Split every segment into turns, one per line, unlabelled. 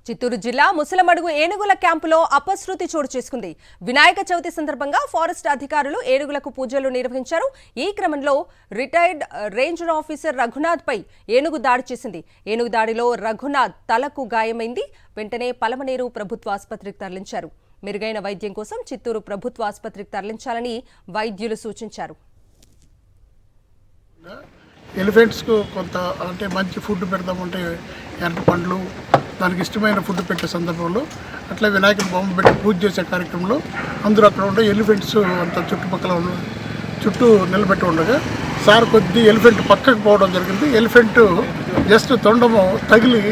చిత్తూరు జిల్లా ముసలమడుగు ఏనుగుల క్యాంపులో అపశృతి చోటు చేసుకుంది. వినాయక చవితి సందర్భంగా ఫారెస్ట్ అధికారులు ఏనుగులకు పూజలు నిర్వహించారు. ఈ క్రమంలో రిటైర్డ్ రేంజర్ ఆఫీసర్ రఘునాథ్ పై ఏనుగు దాడి చేసింది. ఏనుగు దాడిలో రఘునాథ్ తలకు గాయమైంది. వెంటనే పలమనేరు ప్రభుత్వ ఆసుపత్రికి తరలించారు. మెరుగైన వైద్యం కోసం చిత్తూరు ప్రభుత్వ ఆసుపత్రికి తరలించాలని వైద్యులు సూచించారు.
ఎలిఫెంట్స్కు కొంత అంటే మంచి ఫుడ్ పెడదామంటే ఎర్ర పండ్లు దానికి ఇష్టమైన ఫుడ్ పెట్టే సందర్భంలో అట్లా వినాయకుని బొమ్మ పెట్టి పూజ చేసే కార్యక్రమంలో అందరూ అక్కడ ఉండే ఎలిఫెంట్స్ అంత చుట్టుపక్కల చుట్టూ నిలబెట్టి ఉండగా సార్ కొద్ది ఎలిఫెంట్ పక్కకు పోవడం జరిగింది. ఎలిఫెంట్ జస్ట్ తొండము తగిలి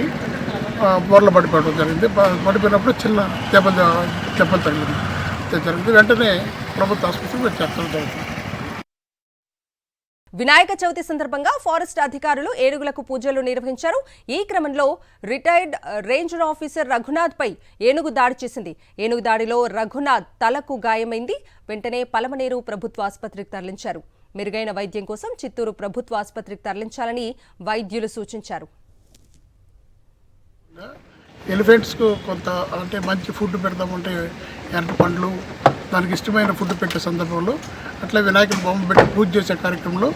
బోర్ల పడిపోవడం జరిగింది. పడిపోయినప్పుడు చిన్న దెబ్బలు జరిగింది. వెంటనే ప్రభుత్వ ఆసుపత్రికి చేర్చడం జరుగుతుంది.
వినాయక చవితి సందర్భంగా ఫారెస్ట్ అధికారులు ఏనుగులకు పూజలు నిర్వహించారు. ఈ క్రమంలో రిటైర్డ్ రేంజర్ ఆఫీసర్ రఘునాథ్ పై ఏనుగు దాడి చేసింది. ఏనుగు దాడిలో రఘునాథ్ తలకు గాయమైంది. వెంటనే పలమనేరు ప్రభుత్వ ఆసుపత్రికి తరలించారు. మెరుగైన వైద్యం కోసం చిత్తూరు ప్రభుత్వ ఆసుపత్రికి తరలించాలని వైద్యులు సూచించారు.
ఎలిఫెంట్స్కు కొంత అంటే మంచి ఫుడ్ పెడదామంటే ఎర్ర పండ్లు దానికి ఇష్టమైన ఫుడ్ పెట్టే సందర్భంలో అట్లా వినాయకుని బొమ్మ పెట్టి పూజ చేసే కార్యక్రమంలో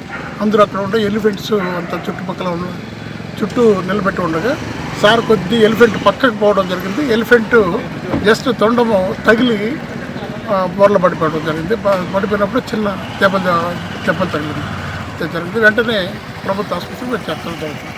అందరూ అక్కడ ఉండే ఎలిఫెంట్స్ అంత చుట్టుపక్కల చుట్టూ నిలబెట్టి ఉండగా సార్ కొద్ది ఎలిఫెంట్ పక్కకు పోవడం జరిగింది. ఎలిఫెంట్ జస్ట్ తొండము తగిలి బోర్ల పడిపోవడం జరిగింది. పడిపోయినప్పుడు చిన్న దెబ్బలు జరిగింది. వెంటనే ప్రభుత్వ ఆసుపత్రికి చేర్చడం జరుగుతుంది.